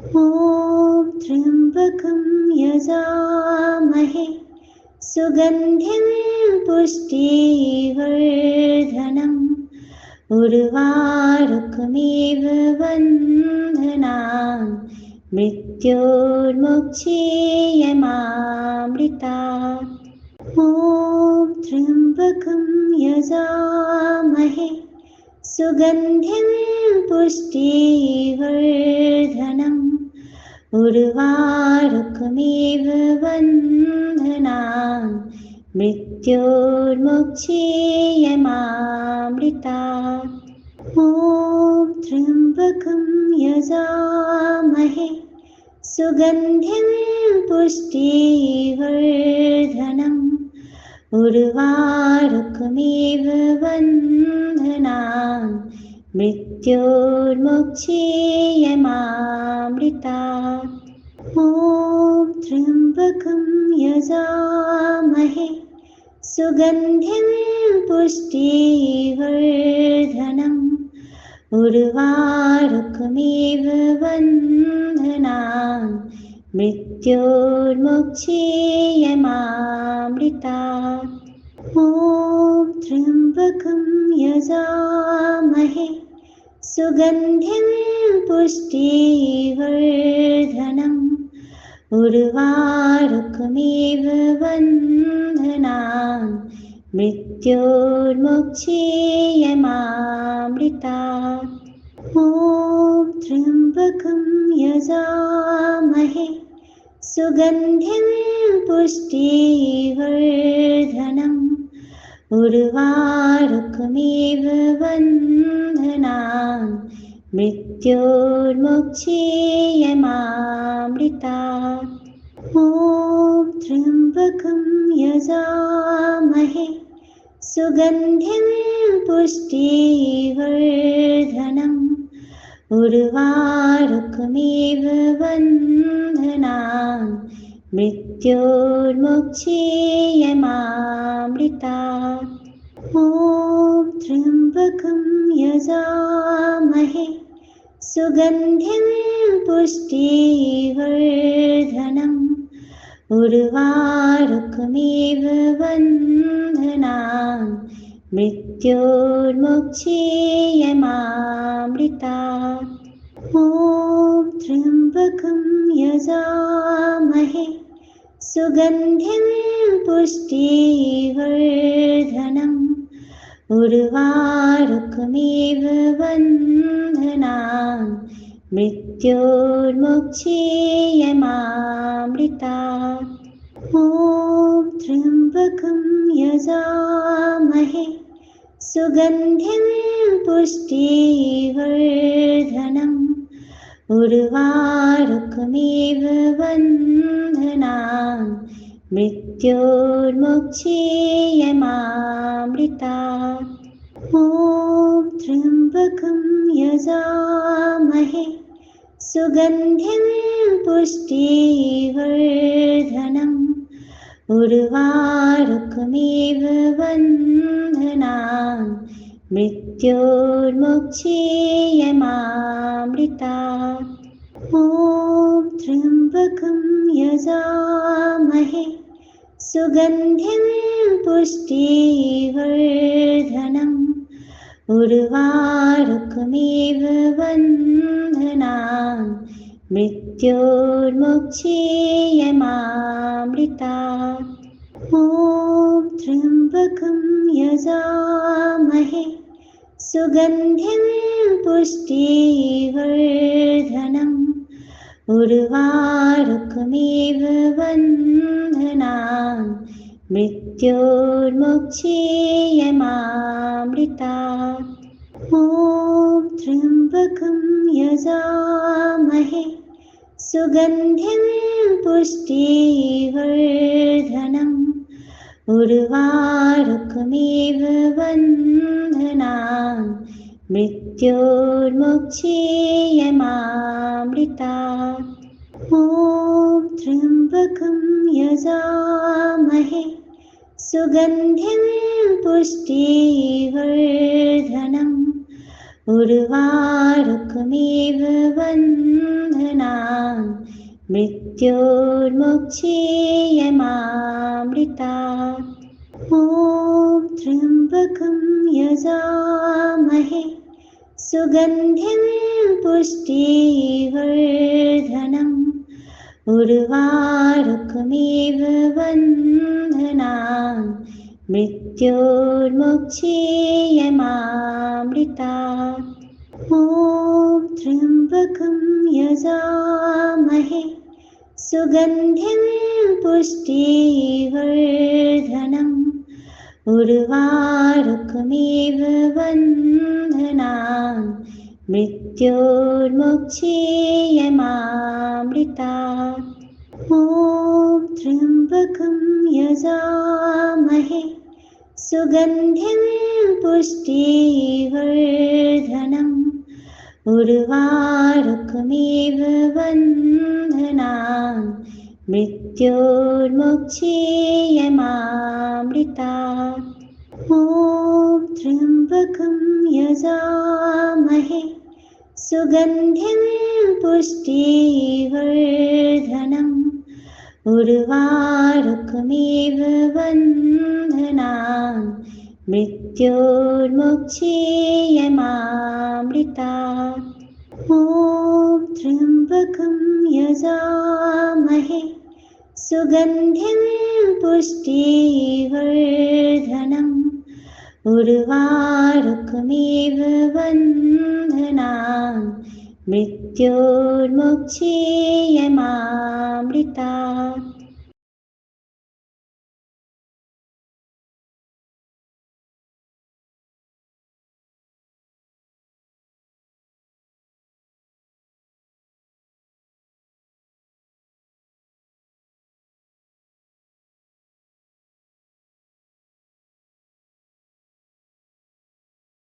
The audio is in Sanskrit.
ॐ त्र्यम्बकं यजामहे सुगन्धिं पुष्टिवर्धनम् उर्वारुकमिव बन्धनान् मृत्योर्मुक्षीयमामृतात्। ॐ त्र्यम्बकं यजामहे सुगन्धिं पुष्टिवर्धनम् उर्वारुकमिव बन्धनान् मृत्योर्मुक्षीयमामृतात्। ॐ त्र्यम्बकं यजामहे सुगन्धिं पुष्टिवर्धनम् उर्वारुकमिव बन्धनान् मृत्योर्मुक्षीयमामृतात्। ॐ त्र्यम्बकं यजामहे सुगन्धिं पुष्टिवर्धनम् उर्वारुकमिव बन्धनान् मृत्योर्मुक्षीयमामृतात्। ॐ त्र्यम्बकं यजामहे सुगन्धिं पुष्टिवर्धनम् उर्वारुकमिव बन्धनान् मृत्योर्मुक्षीयमामृतात्। ॐ त्र्यम्बकं यजामहे सुगन्धिं पुष्टिवर्धनम् उर्वारुकमिव बन्धनान् मृत्योर्मुक्षीयमामृतात्। ॐ त्र्यम्बकं यजामहे सुगन्धिं पुष्टिवर्धनम् उर्वारुकमिव बन्धनान् मृत्योर्मुक्षीयमामृतात्। ॐ त्र्यम्बकं यजामहे सुगन्धिं पुष्टिवर्धनम् उर्वारुकमिव बन्धनान् मृत्योर्मुक्षीयमामृतात्। ॐ त्र्यम्बकं यजामहे सुगन्धिं पुष्टिवर्धनम् उर्वारुकमिव बन्धनान् मृत्योर्मुक्षीयमामृतात्। ॐ त्र्यम्बकं यजामहे सुगन्धिं पुष्टिवर्धनम् उर्वारुकमिव बन्धनान् मृत्योर्मुक्षीयमामृतात्। ॐ त्र्यम्बकं यजामहे सुगन्धिं पुष्टिवर्धनम् उर्वारुकमिव बन्धनान् मृत्योर्मुक्षीयमामृतात्। ॐ त्र्यम्बकं यजामहे सुगन्धिं पुष्टिवर्धनम् उर्वारुकमिव बन्धनान् मृत्योर्मुक्षीयमामृतात्। ॐ त्र्यम्बकं यजामहे सुगन्धिं पुष्टिवर्धनम् उर्वारुकमिव बन्धनान् मृत्योर्मुक्षीयमामृतात्। ॐ त्र्यम्बकं यजामहे सुगन्धिं पुष्टिवर्धनम् उर्वारुकमिव बन्धनान् मृत्योर्मुक्षीयमामृतात्। ॐ त्र्यम्बकं यजामहे सुगन्धिं पुष्टिवर्धनम् उर्वारुकमिव बन्धनान् मृत्योर्मुक्षीयमामृतात्। ॐ त्र्यम्बकं यजामहे सुगन्धिं पुष्टिवर्धनम् उर्वारुकमिव बन्धनान् मृत्योर्मुक्षीयमामृतात्। ॐ त्र्यम्बकं यजामहे सुगन्धिं पुष्टिवर्धनम् उर्वारुकमिव बन्धनान् मृत्योर्मुक्षीयमामृतात्। ॐ त्र्यम्बकं यजामहे सुगन्धिं पुष्टिवर्धनम् उर्वारुकमिव बन्धनान् मृत्योर्मुक्षीयमामृतात्। ॐ त्र्यम्बकं यजामहे सुगन्धिं पुष्टिवर्धनम् उर्वारुकमिव बन्धनान् मृत्योर्मुक्षीयमामृतात्। ॐ त्र्यम्बकं यजामहे सुगन्धिं पुष्टिवर्धनम् उर्वारुकमिव बन्धनान् मृत्योर्मुक्षीयमामृतात्।